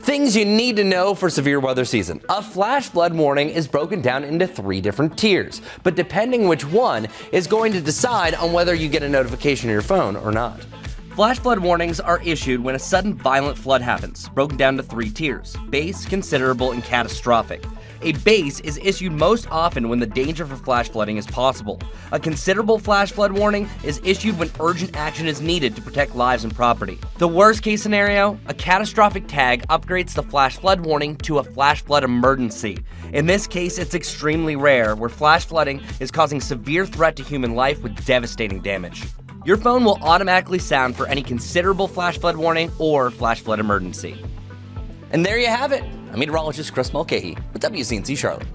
Things you need to know for severe weather season. A flash flood warning is broken down into 3 different tiers, but depending which one is going to decide on whether you get a notification on your phone or not. Flash flood warnings are issued when a sudden violent flood happens, broken down to 3 tiers: base, considerable, and catastrophic. A base is issued most often when the danger for flash flooding is possible. A considerable flash flood warning is issued when urgent action is needed to protect lives and property. The worst case scenario, a catastrophic tag upgrades the flash flood warning to a flash flood emergency. In this case, it's extremely rare, where flash flooding is causing severe threat to human life with devastating damage. Your phone will automatically sound for any considerable flash flood warning or flash flood emergency. And there you have it. I'm meteorologist Chris Mulcahy with WCNC Charlotte.